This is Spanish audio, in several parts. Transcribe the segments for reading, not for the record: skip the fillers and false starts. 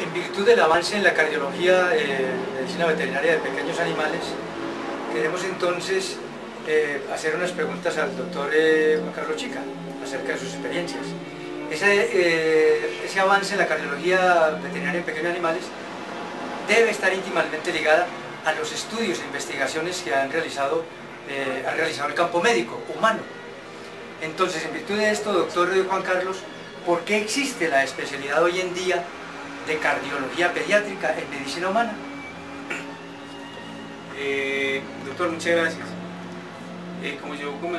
En virtud del avance en la cardiología, medicina veterinaria de pequeños animales, queremos entonces hacer unas preguntas al doctor Juan Carlos Chica acerca de sus experiencias. Ese avance en la cardiología veterinaria en pequeños animales debe estar íntimamente ligada a los estudios e investigaciones que ha realizado el campo médico humano. Entonces, en virtud de esto, doctor Juan Carlos, ¿por qué existe la especialidad hoy en día de cardiología pediátrica en medicina humana? Doctor, muchas gracias.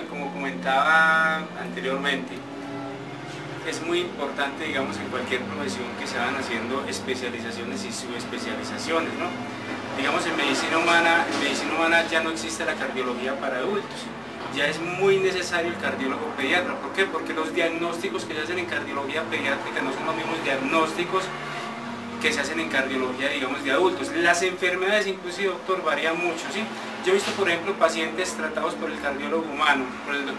Como comentaba anteriormente, es muy importante, digamos, en cualquier profesión que se van haciendo especializaciones y subespecializaciones, ¿no? Digamos, en medicina humana ya no existe la cardiología para adultos. Ya es muy necesario el cardiólogo pediatra. ¿Por qué? Porque los diagnósticos que se hacen en cardiología pediátrica no son los mismos diagnósticos que se hacen en cardiología, digamos, de adultos. Las enfermedades, inclusive, doctor, varían mucho, ¿sí? Yo he visto, por ejemplo, pacientes tratados por el cardiólogo humano,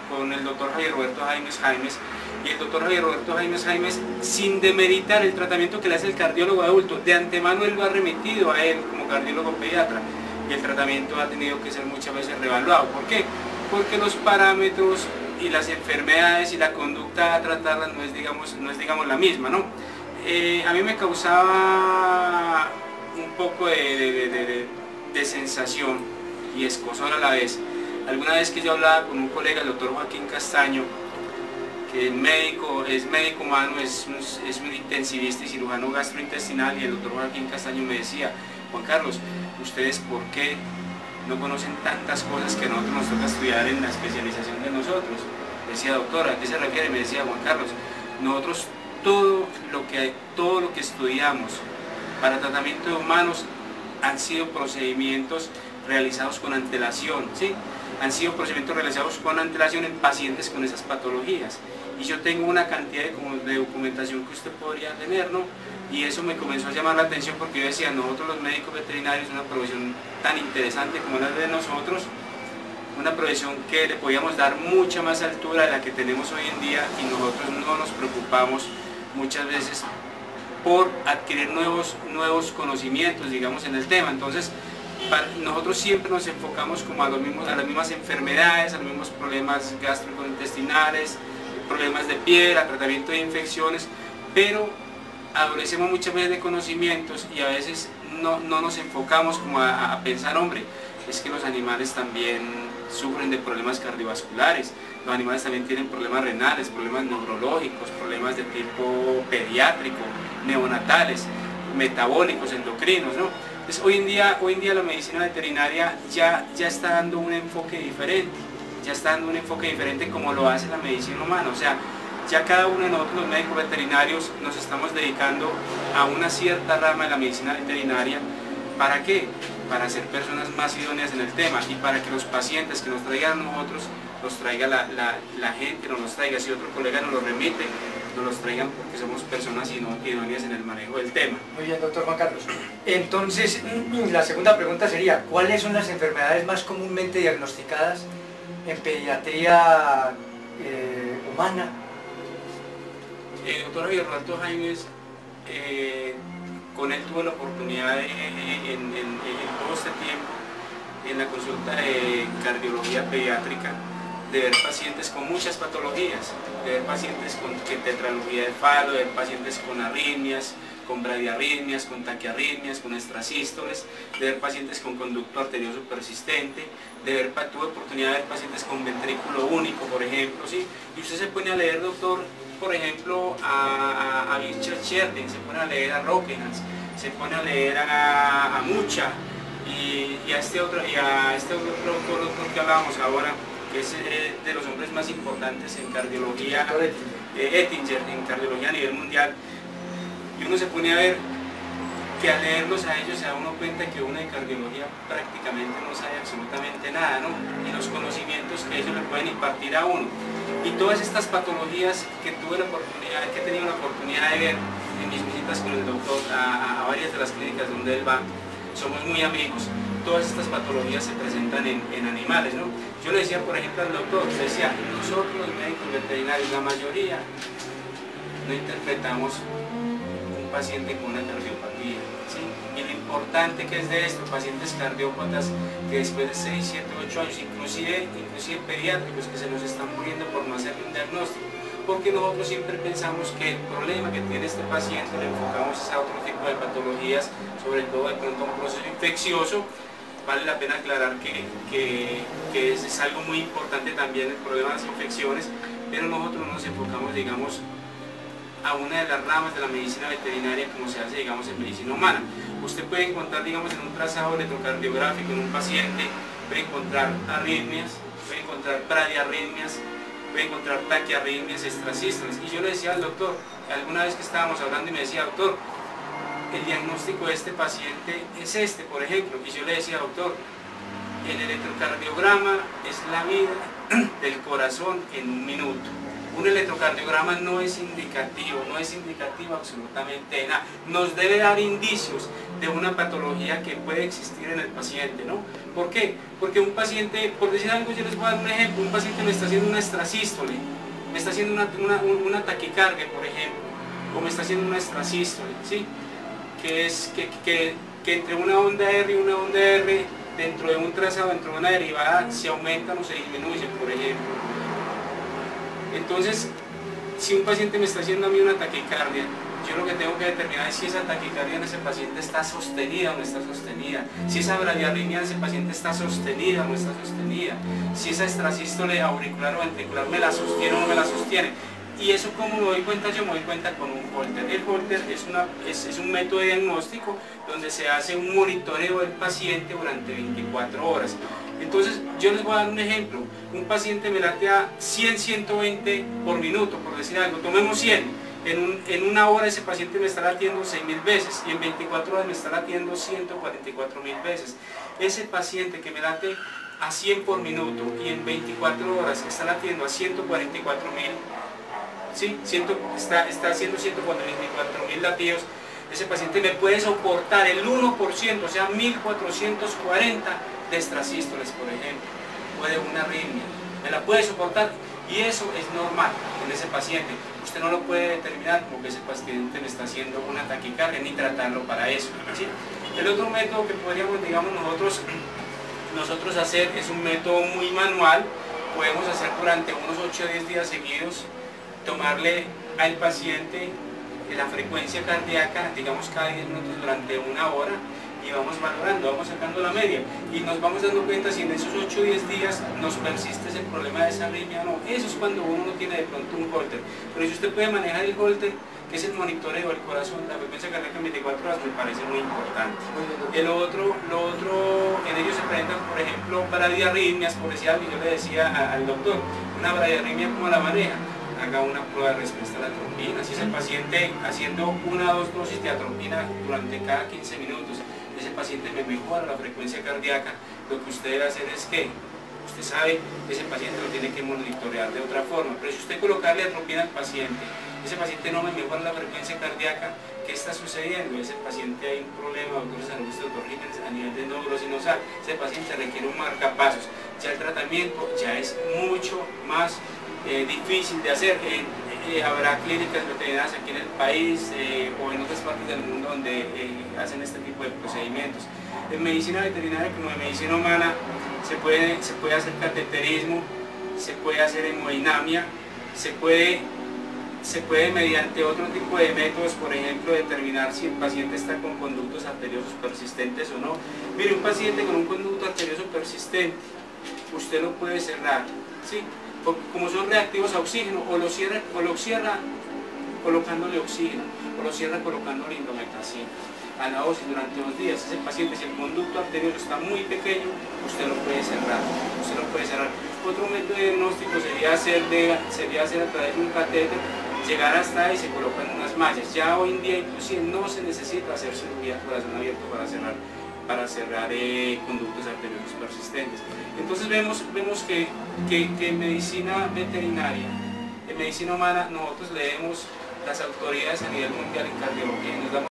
con el doctor Javier Roberto Jaimes, y el doctor Javier Roberto Jaimes, sin demeritar el tratamiento que le hace el cardiólogo adulto, de antemano él lo ha remitido a él como cardiólogo pediatra, y el tratamiento ha tenido que ser muchas veces reevaluado. ¿Por qué? Porque los parámetros y las enfermedades y la conducta a tratarlas no es digamos la misma, ¿no? A mí me causaba un poco de sensación y escozor a la vez. Alguna vez que yo hablaba con un colega, el doctor Joaquín Castaño, que es médico humano, es un intensivista y cirujano gastrointestinal, y el doctor Joaquín Castaño me decía: Juan Carlos, ¿ustedes por qué no conocen tantas cosas que a nosotros nos toca estudiar en la especialización de nosotros? Decía: doctora, ¿a qué se refiere? Me decía: Juan Carlos, nosotros todo lo que estudiamos para tratamiento de humanos han sido procedimientos realizados con antelación, ¿sí? Han sido procedimientos realizados con antelación en pacientes con esas patologías. Y yo tengo una cantidad de documentación que usted podría tener, ¿no? Y eso me comenzó a llamar la atención, porque yo decía: nosotros los médicos veterinarios, una profesión tan interesante como la de nosotros, una profesión que le podíamos dar mucha más altura de la que tenemos hoy en día, y nosotros no nos preocupamos muchas veces por adquirir nuevos conocimientos, digamos, en el tema. Entonces, nosotros siempre nos enfocamos como a las mismas enfermedades, a los mismos problemas gastrointestinales, problemas de piel, a tratamiento de infecciones, pero adolecemos muchas veces de conocimientos, y a veces no nos enfocamos como a pensar: hombre, es que los animales también sufren de problemas cardiovasculares, los animales también tienen problemas renales, problemas neurológicos, problemas de tipo pediátrico, neonatales, metabólicos, endocrinos, ¿no? Entonces, hoy en día la medicina veterinaria ya está dando un enfoque diferente, como lo hace la medicina humana. O sea, ya cada uno de nosotros, los médicos veterinarios, nos estamos dedicando a una cierta rama de la medicina veterinaria. ¿Para qué? Para ser personas más idóneas en el tema, y para que los pacientes que nos traigan a nosotros, los traiga la gente, no nos traiga, si otro colega nos lo remite, nos los traigan, porque somos personas idóneas en el manejo del tema. Muy bien, doctor Juan Carlos. Entonces, la segunda pregunta sería: ¿cuáles son las enfermedades más comúnmente diagnosticadas en pediatría humana? El doctor Javier Roberto Jaimes, con él tuve la oportunidad en todo este tiempo, en la consulta de cardiología pediátrica, de ver pacientes con muchas patologías, de ver pacientes con tetralogía del falo, de ver pacientes con arritmias, con bradiarritmias, con taquiarritmias, con extrasístoles, de ver pacientes con conducto arterioso persistente, tuve oportunidad de ver pacientes con ventrículo único, por ejemplo, ¿sí? Y usted se pone a leer, doctor, por ejemplo, a Richard Sherding, se pone a leer a Rockenhans, se pone a leer a Mucha, y a este otro doctor que hablábamos ahora, que es de los hombres más importantes en cardiología, Ettinger, en cardiología a nivel mundial. Y uno se pone a ver que al leerlos a ellos se da uno cuenta que uno de cardiología prácticamente no sabe absolutamente nada, ¿no? Y los conocimientos que ellos le pueden impartir a uno. Y todas estas patologías que he tenido la oportunidad de ver en mis visitas con el doctor a varias de las clínicas donde él va, somos muy amigos. Todas estas patologías se presentan en animales, ¿no? Yo le decía, por ejemplo, al doctor, decía: nosotros los médicos veterinarios, la mayoría, no interpretamos un paciente con una cardiopatía, ¿sí? Y lo importante que es de esto, pacientes cardiópatas que después de 6, 7, 8 años, inclusive pediátricos que se nos están muriendo por no hacerle un diagnóstico, porque nosotros siempre pensamos que el problema que tiene este paciente lo enfocamos a otro tipo de patologías, sobre todo de pronto un proceso infeccioso. Vale la pena aclarar que es algo muy importante también el problema de las infecciones, pero nosotros nos enfocamos, digamos, a una de las ramas de la medicina veterinaria como se hace, digamos, en medicina humana. Usted puede encontrar, digamos, en un trazado electrocardiográfico en un paciente, puede encontrar arritmias, puede encontrar bradiarritmias, puede encontrar taquiarritmias, extrasístoles. Y yo le decía al doctor, alguna vez que estábamos hablando y me decía, doctor, el diagnóstico de este paciente es este, por ejemplo. Y yo le decía, doctor, el electrocardiograma es la vida del corazón en un minuto. Un electrocardiograma no es indicativo absolutamente de nada. Nos debe dar indicios de una patología que puede existir en el paciente, ¿no? ¿Por qué? Porque un paciente, por decir algo, yo les voy a dar un ejemplo, un paciente me está haciendo una extrasístole, me está haciendo una taquicardia, por ejemplo, o me está haciendo una extrasístole, ¿sí? Que es que entre una onda R y una onda R, dentro de un trazado, dentro de una derivada, se aumentan o se disminuyen, por ejemplo. Entonces, si un paciente me está haciendo a mí una taquicardia, yo lo que tengo que determinar es si esa taquicardia en ese paciente está sostenida o no está sostenida, si esa bradiarritmia en ese paciente está sostenida o no está sostenida, si esa extrasístole auricular o ventricular me la sostiene o no me la sostiene. Y eso, ¿cómo me doy cuenta? Yo me doy cuenta con un Holter. El Holter es un método de diagnóstico donde se hace un monitoreo del paciente durante 24 horas. Entonces, yo les voy a dar un ejemplo. Un paciente me late a 100, 120 por minuto, por decir algo. Tomemos 100. En una hora ese paciente me está latiendo 6.000 veces y en 24 horas me está latiendo 144.000 veces. Ese paciente que me late a 100 por minuto y en 24 horas está latiendo a 144.000, ¿sí? Está haciendo 144.000 latidos. Ese paciente me puede soportar el 1%, o sea, 1.440 de extrasístoles, por ejemplo, o de una arritmia. Me la puede soportar y eso es normal en ese paciente. Usted no lo puede determinar como que ese paciente me está haciendo una taquicardia ni tratarlo para eso, ¿sí? El otro método que podríamos, digamos, nosotros hacer es un método muy manual. Podemos hacer durante unos 8 o 10 días seguidos, tomarle al paciente la frecuencia cardíaca, digamos, cada 10 minutos durante una hora, y vamos valorando, vamos sacando la media y nos vamos dando cuenta si en esos 8 o 10 días nos persiste ese problema de esa arritmia o no. Eso es cuando uno no tiene de pronto un Holter. Pero si usted puede manejar el Holter, que es el monitoreo del corazón, la frecuencia cardíaca en 24 horas, me parece muy importante. Lo otro, en ellos se presentan, por ejemplo, bradiarritmias, por decir algo. Yo le decía al doctor, una bradiarritmia, ¿cómo la maneja? Haga una prueba de respuesta a la atropina. Si ese paciente haciendo 1 o 2 dosis de atropina durante cada 15 minutos, ese paciente me mejora la frecuencia cardíaca, lo que usted debe hacer es que usted sabe que ese paciente lo tiene que monitorear de otra forma. Pero si usted colocarle atropina al paciente, ese paciente no me mejora la frecuencia cardíaca, ¿qué está sucediendo? Ese paciente hay un problema, doctor Augusto, doctor Jiménez, a nivel de nódulo sinosal. Ese paciente requiere un marcapasos. Ya el tratamiento ya es mucho más difícil de hacer. Habrá clínicas veterinarias aquí en el país o en otras partes del mundo donde hacen este tipo de procedimientos. En medicina veterinaria como en medicina humana se puede hacer cateterismo, se puede hacer hemodinamia, se puede mediante otro tipo de métodos, por ejemplo, determinar si el paciente está con conductos arteriosos persistentes o no. Mire, un paciente con un conducto arterioso persistente, usted lo puede cerrar, ¿sí? Como son reactivos a oxígeno, o lo cierra colocándole oxígeno, o lo cierra colocándole indometacina a la dosis durante 2 días. Ese paciente, si el conducto arterioso está muy pequeño, usted lo puede cerrar. Otro método de diagnóstico sería hacer a través de un catéter, llegar hasta ahí y se colocan unas mallas. Ya hoy en día inclusive no se necesita hacer cirugía corazón abierto para cerrar conductos arteriosos persistentes. Entonces vemos que en medicina veterinaria, en medicina humana, nosotros leemos las autoridades a nivel mundial en cardiología y nos damos